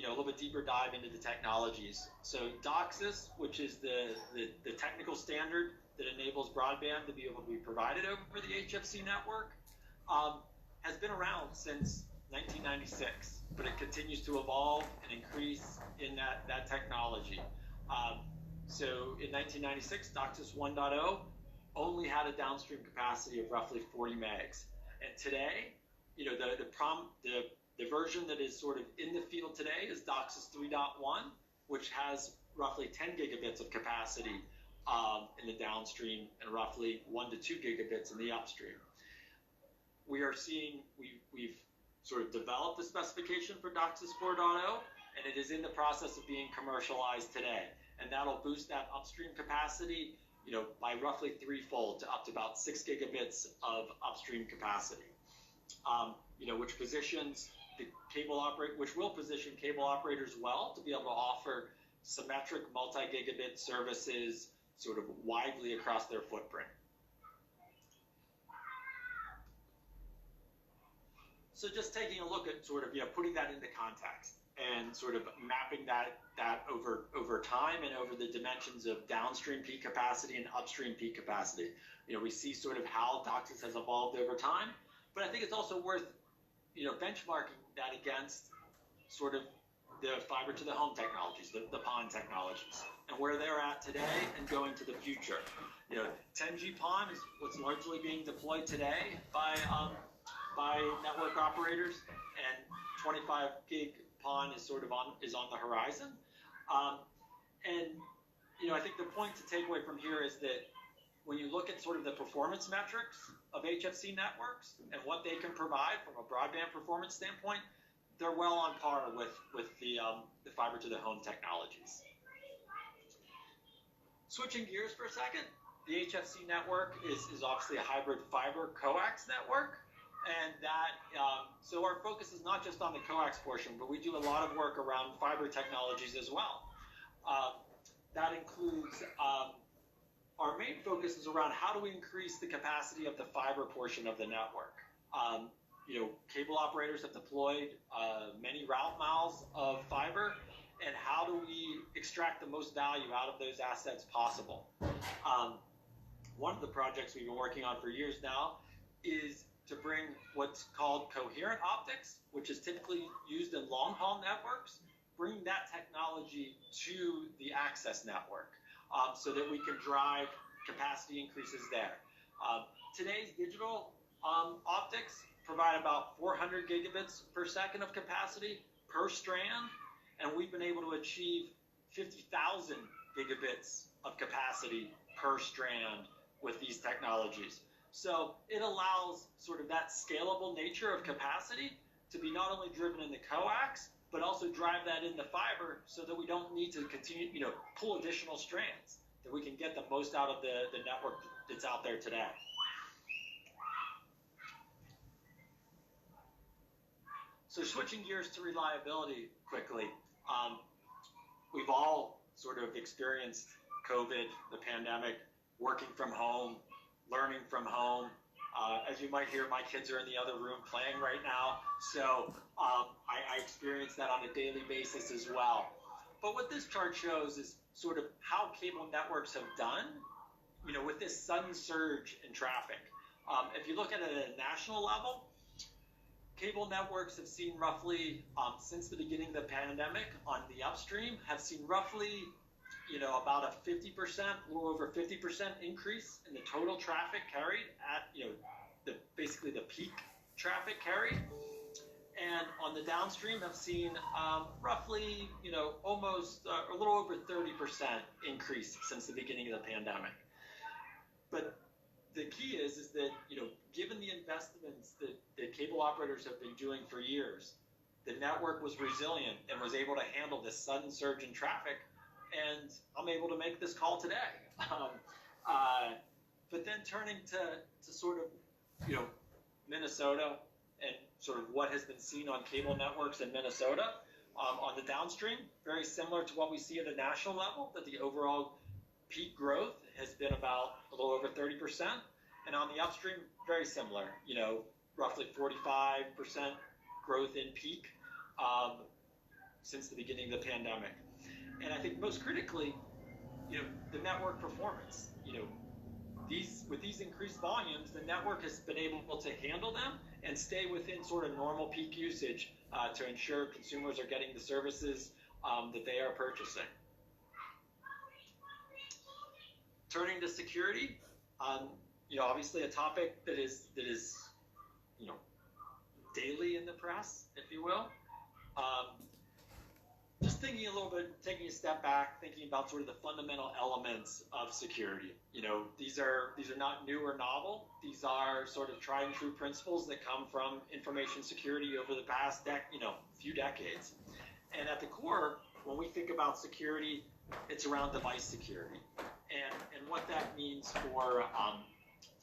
little bit deeper dive into the technologies. So DOCSIS, which is the technical standard that enables broadband to be able to be provided over the HFC network, has been around since 1996, but it continues to evolve and increase in that technology. So in 1996, DOCSIS 1.0 only had a downstream capacity of roughly 40 megs. And today, the version that is sort of in the field today is DOCSIS 3.1, which has roughly 10 gigabits of capacity in the downstream and roughly 1 to 2 gigabits in the upstream. We are seeing, we've sort of developed the specification for DOCSIS 4.0, and it is in the process of being commercialized today. And that'll boost that upstream capacity, by roughly threefold to up to about 6 gigabits of upstream capacity. Which will position cable operators well to be able to offer symmetric multi-gigabit services sort of widely across their footprint. So just taking a look at sort of, putting that into context and sort of mapping that over time and over the dimensions of downstream peak capacity and upstream peak capacity. We see sort of how DOCSIS has evolved over time, but I think it's also worth, benchmarking that against sort of the fiber to the home technologies, the PON technologies, and where they're at today and going to the future. 10G PON is what's largely being deployed today by network operators, and 25 gig PON is sort of on the horizon. I think the point to take away from here is that when you look at sort of the performance metrics of HFC networks and what they can provide from a broadband performance standpoint, they're well on par with the fiber to the home technologies. Switching gears for a second, the HFC network is obviously a hybrid fiber coax network, and that so our focus is not just on the coax portion, but we do a lot of work around fiber technologies as well. That includes our main focus is around how do we increase the capacity of the fiber portion of the network. Cable operators have deployed many route miles of fiber, and how do we extract the most value out of those assets possible? One of the projects we've been working on for years now is to bring what's called coherent optics, which is typically used in long-haul networks, bring that technology to the access network so that we can drive capacity increases there. Today's digital optics provide about 400 gigabits per second of capacity per strand, and we've been able to achieve 50,000 gigabits of capacity per strand with these technologies. So it allows sort of that scalable nature of capacity to be not only driven in the coax, but also drive that in the fiber so that we don't need to continue, pull additional strands, that we can get the most out of the network that's out there today. So switching gears to reliability quickly, we've all sort of experienced COVID, the pandemic, working from home, learning from home. As you might hear, my kids are in the other room playing right now, so I experience that on a daily basis as well. But what this chart shows is sort of how cable networks have done, with this sudden surge in traffic. If you look at it at a national level, cable networks have seen roughly, since the beginning of the pandemic on the upstream, have seen roughly, about a 50%, a little over 50% increase in the total traffic carried at, basically the peak traffic carried. And on the downstream have seen roughly, almost a little over 30% increase since the beginning of the pandemic. But the key is that, given the investments that cable operators have been doing for years, the network was resilient and was able to handle this sudden surge in traffic, and I'm able to make this call today. But then turning to sort of, Minnesota and sort of what has been seen on cable networks in Minnesota, on the downstream, very similar to what we see at a national level, that the overall peak growth has been about a little over 30%. And on the upstream, very similar, roughly 45% growth in peak since the beginning of the pandemic. And I think most critically, the network performance, with these increased volumes, the network has been able to handle them and stay within sort of normal peak usage to ensure consumers are getting the services that they are purchasing. Turning to security, obviously a topic that is daily in the press, if you will. Just thinking a little bit, taking a step back, thinking about sort of the fundamental elements of security. These are not new or novel. These are sort of tried and true principles that come from information security over the past few decades. And at the core, when we think about security, it's around device security and what that means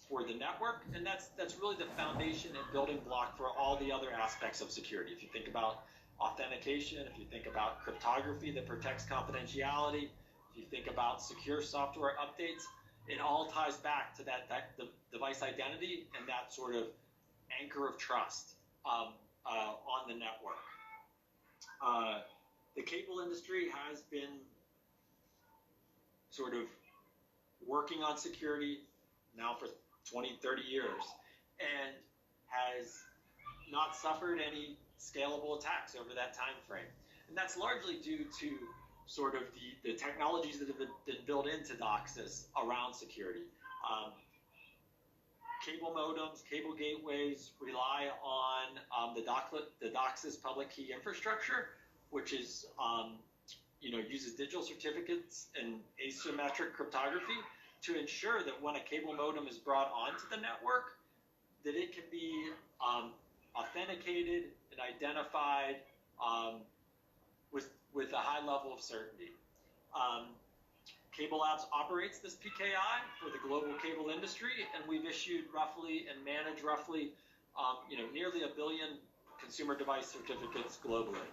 for the network, and that's really the foundation and building block for all the other aspects of security. If you think about authentication, if you think about cryptography that protects confidentiality, if you think about secure software updates, it all ties back to the device identity and that sort of anchor of trust on the network. The cable industry has been sort of working on security now for 20, 30 years and has not suffered any scalable attacks over that time frame. And that's largely due to sort of the technologies that have been built into DOCSIS around security. Cable modems, cable gateways rely on the DOCSIS public key infrastructure, which is uses digital certificates and asymmetric cryptography to ensure that when a cable modem is brought onto the network, that it can be authenticated and identified with a high level of certainty. Cablelabs operates this PKI for the global cable industry, and we've issued roughly and managed roughly, nearly 1 billion consumer device certificates globally.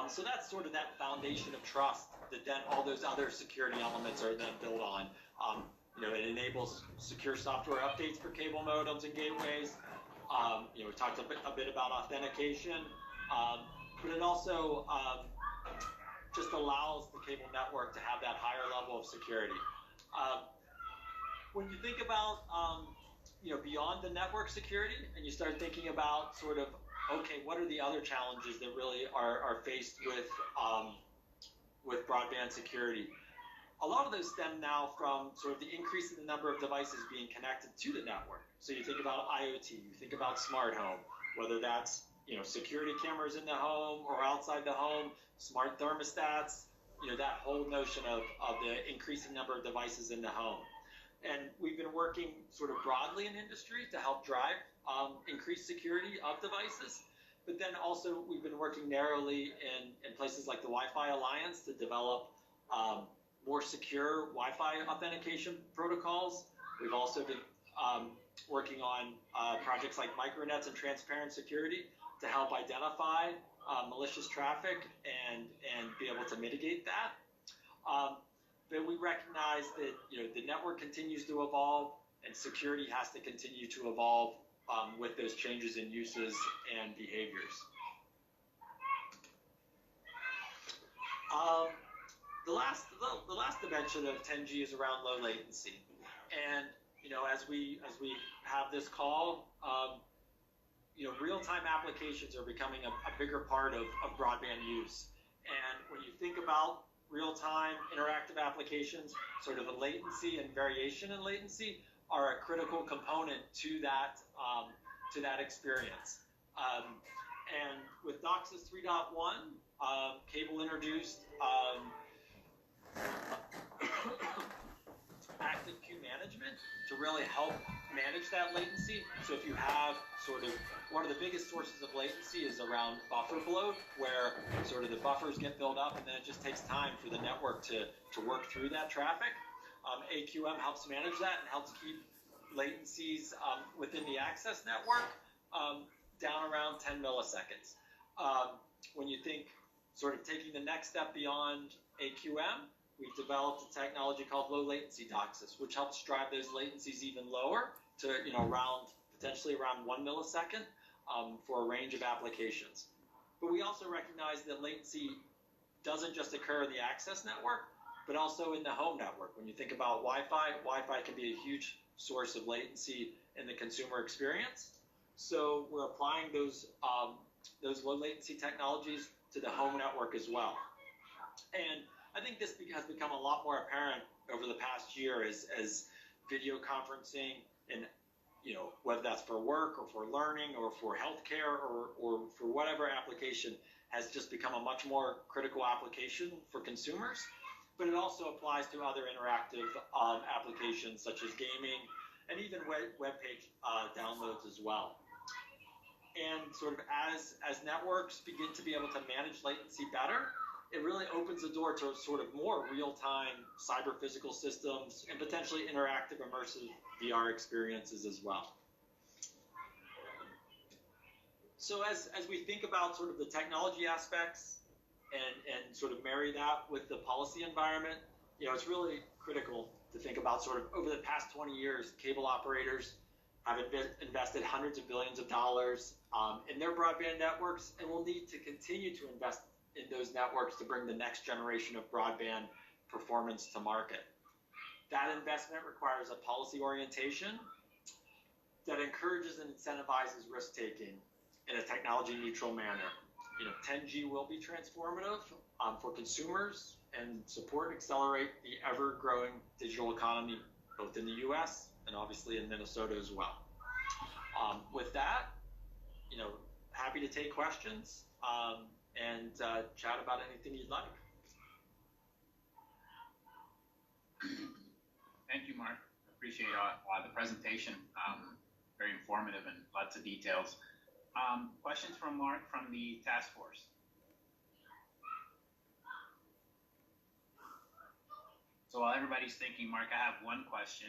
So that's sort of that foundation of trust that then all those other security elements are then built on. It enables secure software updates for cable modems and gateways. We talked a bit about authentication, but it also just allows the cable network to have that higher level of security. When you think about, beyond the network security, and you start thinking about sort of, okay, what are the other challenges that really are faced with broadband security? A lot of those stem now from sort of the increase in the number of devices being connected to the network. So you think about IoT, you think about smart home, whether that's security cameras in the home or outside the home, smart thermostats, that whole notion of the increasing number of devices in the home. And we've been working sort of broadly in industry to help drive increased security of devices. But then also we've been working narrowly in places like the Wi-Fi Alliance to develop more secure Wi-Fi authentication protocols. We've also been working on projects like micronets and transparent security to help identify malicious traffic and be able to mitigate that. But we recognize that the network continues to evolve and security has to continue to evolve with those changes in uses and behaviors. The last dimension of 10G is around low latency, and as we have this call, real-time applications are becoming a bigger part of broadband use. And when you think about real-time interactive applications, sort of the latency and variation in latency are a critical component to that experience. And with DOCSIS 3.1, Cable introduced active queue management to really help manage that latency. So if you have sort of one of the biggest sources of latency is around buffer bloat, where sort of the buffers get built up and then it just takes time for the network to work through that traffic. AQM helps manage that and helps keep latencies within the access network down around 10 milliseconds. When you think sort of taking the next step beyond AQM, we've developed a technology called low latency DOCSIS, which helps drive those latencies even lower to potentially around 1 millisecond for a range of applications. But we also recognize that latency doesn't just occur in the access network, but also in the home network. When you think about Wi-Fi can be a huge source of latency in the consumer experience. So we're applying those low latency technologies to the home network as well. And I think this has become a lot more apparent over the past year as video conferencing and whether that's for work or for learning or for healthcare or for whatever application has just become a much more critical application for consumers. But it also applies to other interactive applications such as gaming and even web page downloads as well. And sort of as networks begin to be able to manage latency better, it really opens the door to sort of more real-time cyber-physical systems and potentially interactive immersive VR experiences as well. So as we think about sort of the technology aspects and sort of marry that with the policy environment, it's really critical to think about sort of over the past 20 years, cable operators have invested hundreds of billions of dollars in their broadband networks, and will need to continue to invest in those networks to bring the next generation of broadband performance to market. That investment requires a policy orientation that encourages and incentivizes risk-taking in a technology-neutral manner. 10G will be transformative for consumers and support and accelerate the ever-growing digital economy, both in the U.S. and obviously in Minnesota as well. With that, happy to take questions and chat about anything you'd like. Thank you, Mark. Appreciate the presentation. Very informative and lots of details. Questions from Mark from the task force. So while everybody's thinking, Mark, I have one question.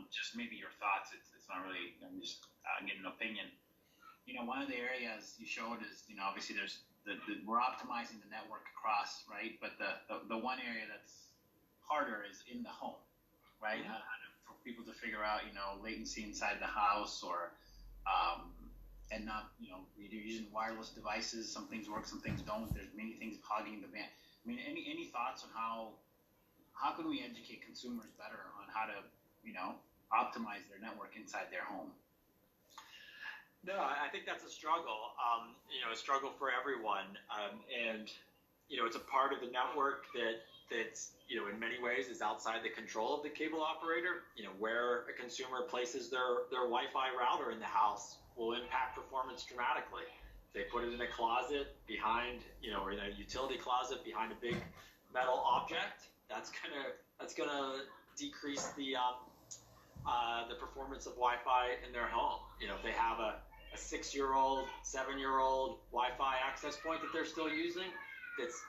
Just maybe your thoughts. It's not really. I'm just getting an opinion. One of the areas you showed is, obviously there's we're optimizing the network across, right? But the one area that's harder is in the home, right? For people to figure out, latency inside the house, or and not, you're using wireless devices. Some things work, some things don't. There's many things hogging the band. I mean, any thoughts on how can we educate consumers better on how to, optimize their network inside their home? No, I think that's a struggle. A struggle for everyone, and it's a part of the network that's in many ways is outside the control of the cable operator. Where a consumer places their Wi-Fi router in the house will impact performance dramatically. If they put it in a closet behind, or in a utility closet behind a big metal object, that's gonna decrease the performance of Wi-Fi in their home. If they have a 6-year-old, 7-year-old Wi-Fi access point that they're still using, that's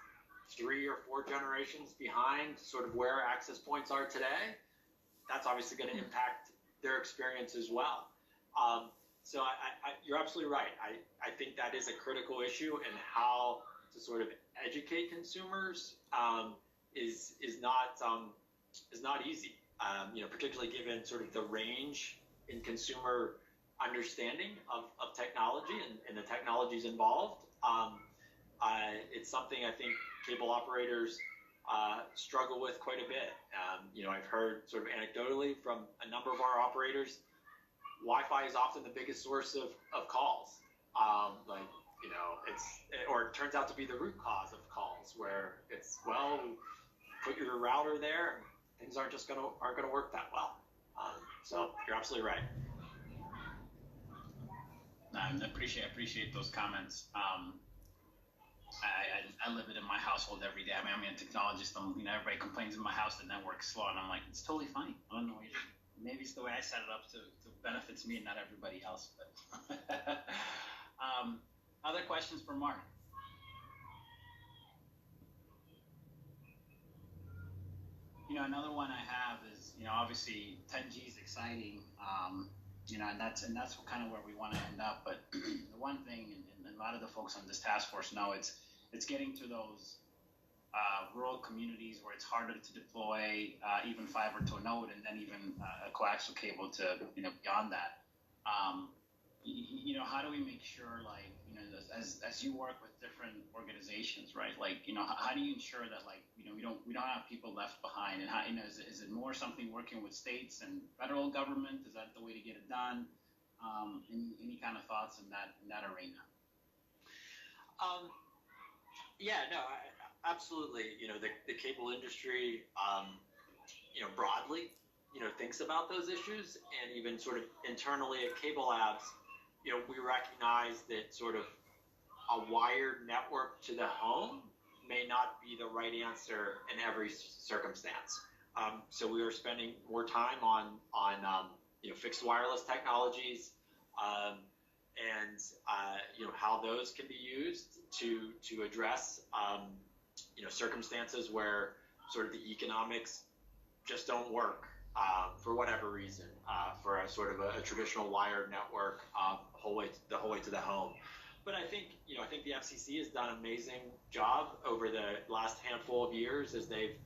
3 or 4 generations behind sort of where access points are today, that's obviously going to impact their experience as well. So you're absolutely right. I think that is a critical issue, and how to sort of educate consumers is not easy. Particularly given sort of the range in consumer understanding of technology and the technologies involved. It's something I think cable operators struggle with quite a bit. I've heard sort of anecdotally from a number of our operators, Wi-Fi is often the biggest source of calls. It turns out to be the root cause of calls, where it's, put your router there, things aren't gonna work that well. So you're absolutely right. I appreciate those comments. I live it in my household every day. I'm a technologist. Everybody complains in my house the network's slow, and I'm like, it's totally fine. I don't know. Maybe it's the way I set it up to benefits me and not everybody else. But other questions for Mark? Another one I have is, obviously 10G is exciting, and that's kind of where we want to end up. But the one thing, and a lot of the folks on this task force know, it's getting to those rural communities where it's harder to deploy even fiber to a node, and then even a coaxial cable to beyond that. How do we make sure, as you work with different organizations, right? How do you ensure that we don't have people left behind? And how, is it more something working with states and federal government? Is that the way to get it done? Any kind of thoughts in that arena? Absolutely. The cable industry, broadly, thinks about those issues, and even sort of internally at Cablelabs, we recognize that sort of a wired network to the home may not be the right answer in every circumstance. So we are spending more time on fixed wireless technologies, and how those can be used to address circumstances where sort of the economics just don't work for whatever reason, for a sort of a traditional wired network the whole way to the home. But I think the FCC has done an amazing job over the last handful of years, as they've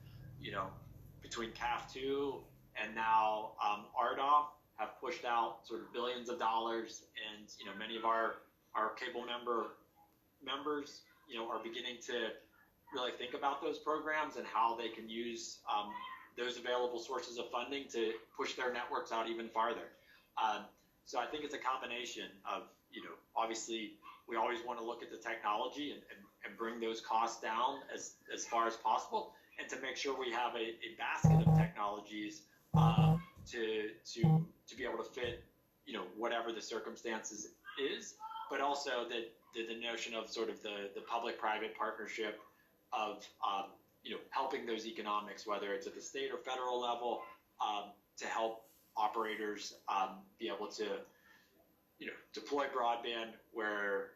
between CAF2 and now RDOF, have pushed out sort of billions of dollars, and many of our cable members are beginning to really think about those programs and how they can use those available sources of funding to push their networks out even farther. So I think it's a combination of, obviously we always want to look at the technology and bring those costs down as far as possible, and to make sure we have a basket of technologies to be able to fit, whatever the circumstances is, but also that the notion of sort of the public-private partnership of, helping those economics, whether it's at the state or federal level, to help operators be able to, deploy broadband where,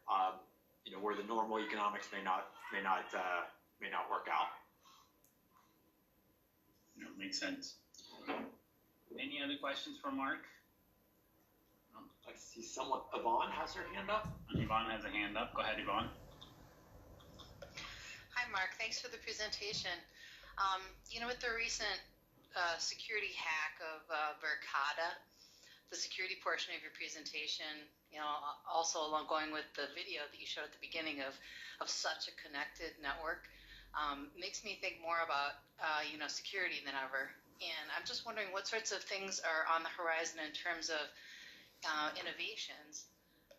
where the normal economics may not work out. Makes sense. Any other questions for Mark? I see someone. Yvonne has her hand up. Yvonne has a hand up. Go ahead, Yvonne. Hi, Mark. Thanks for the presentation. With the recent security hack of Verkada, the security portion of your presentation, also along going with the video that you showed at the beginning of such a connected network, makes me think more about, security than ever. And I'm just wondering what sorts of things are on the horizon in terms of innovations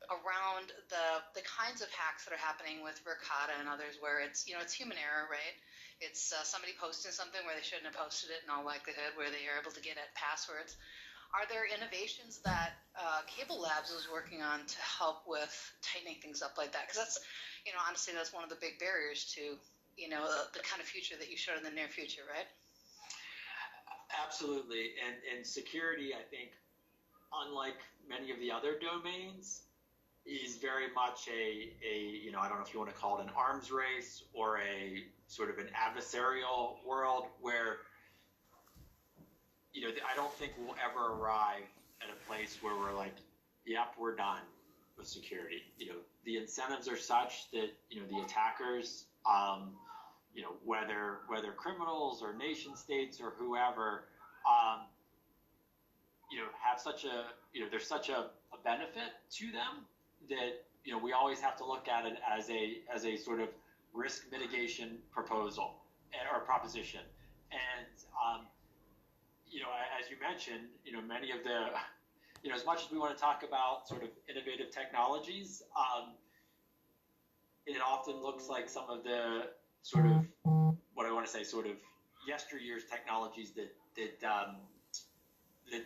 around the kinds of hacks that are happening with Verkada and others, where it's it's human error, right? It's somebody posting something where they shouldn't have posted it in all likelihood, where they are able to get at passwords. Are there innovations that Cablelabs is working on to help with tightening things up like that? Because that's, honestly, that's one of the big barriers to, the kind of future that you showed in the near future, right? Absolutely. And security, I think, unlike many of the other domains, is very much a I don't know if you want to call it an arms race or a sort of an adversarial world where, I don't think we'll ever arrive at a place where we're like, yep, we're done with security. The incentives are such that, the attackers, whether criminals or nation states or whoever, have such a, there's such a benefit to them that, we always have to look at it as a sort of risk mitigation proposal or proposition. And, as you mentioned, many of the, as much as we want to talk about sort of innovative technologies, it often looks like some of the sort of, what I want to say, sort of yesteryear's technologies that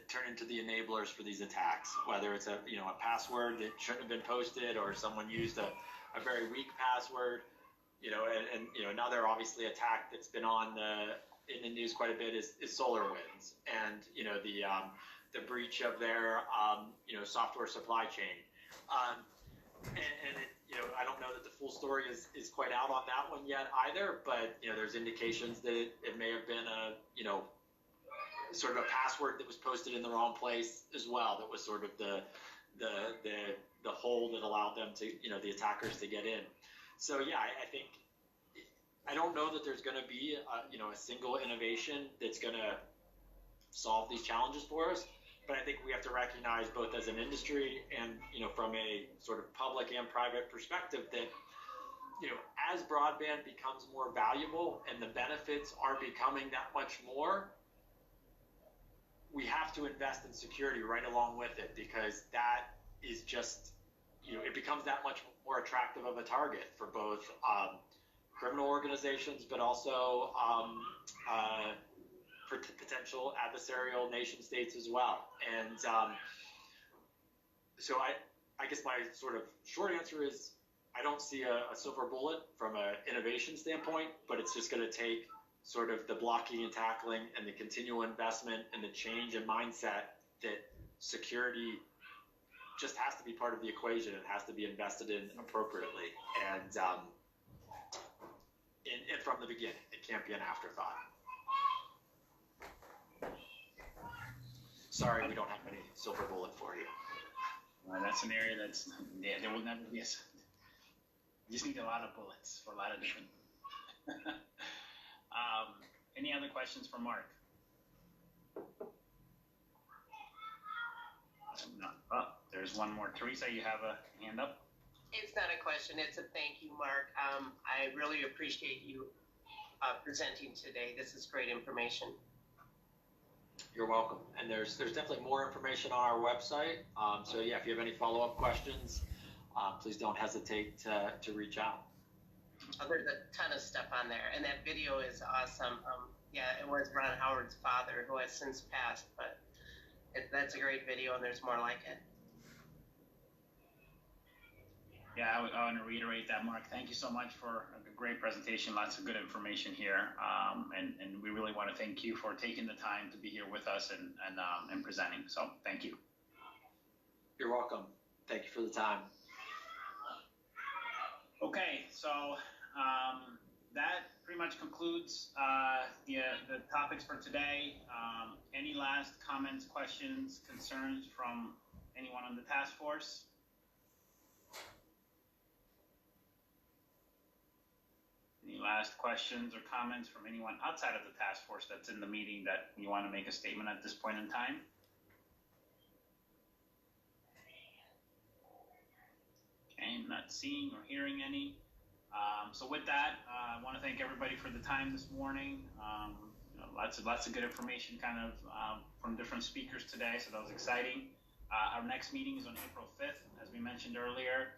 turn into the enablers for these attacks, whether it's a password that shouldn't have been posted, or someone used a very weak password, and another obviously attack that's been in the news quite a bit is SolarWinds, and the breach of their software supply chain, and it, I don't know that the full story is quite out on that one yet either, but there's indications that it may have been a sort of a password that was posted in the wrong place as well. That was sort of the hole that allowed them to, the attackers to get in. So yeah, I think, I don't know that there's going to be a single innovation that's going to solve these challenges for us, but I think we have to recognize, both as an industry and from a sort of public and private perspective, that as broadband becomes more valuable and the benefits are becoming that much more, we have to invest in security right along with it, because that is just, it becomes that much more attractive of a target for both criminal organizations, but also for potential adversarial nation states as well. And so I guess my sort of short answer is, I don't see a silver bullet from an innovation standpoint, but it's just going to take sort of the blocking and tackling and the continual investment and the change in mindset that security just has to be part of the equation. It has to be invested in appropriately, and from the beginning. It can't be an afterthought. Sorry, we don't have any silver bullet for you. That's an area there will never be you just need a lot of bullets for a lot of different. Any other questions for Mark? There's one more. Teresa, you have a hand up? It's not a question, it's a thank you, Mark. I really appreciate you presenting today. This is great information. You're welcome. And there's definitely more information on our website. So yeah, if you have any follow-up questions, please don't hesitate to reach out. There's a ton of stuff on there, and that video is awesome. Yeah, it was Ron Howard's father, who has since passed, but that's a great video, and there's more like it. Yeah, I want to reiterate that, Mark. Thank you so much for a great presentation. Lots of good information here, and we really want to thank you for taking the time to be here with us and presenting. So thank you. You're welcome. Thank you for the time. Okay, so that pretty much concludes the topics for today. Any last comments, questions, concerns from anyone on the task force? Any last questions or comments from anyone outside of the task force that's in the meeting that you want to make a statement at this point in time? Okay, not seeing or hearing any. So with that, I want to thank everybody for the time this morning. Lots of good information kind of from different speakers today, so that was exciting. Our next meeting is on April 5th, as we mentioned earlier.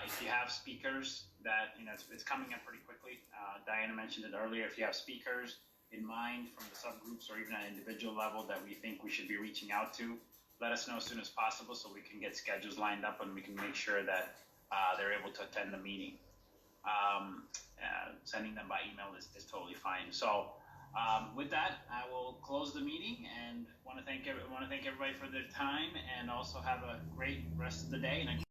If you have speakers that, it's coming up pretty quickly. Diana mentioned it earlier. If you have speakers in mind from the subgroups or even at an individual level that we think we should be reaching out to, let us know as soon as possible so we can get schedules lined up and we can make sure that they're able to attend the meeting. Sending them by email is totally fine. So with that, I will close the meeting and want to thank everybody for their time and also have a great rest of the day. And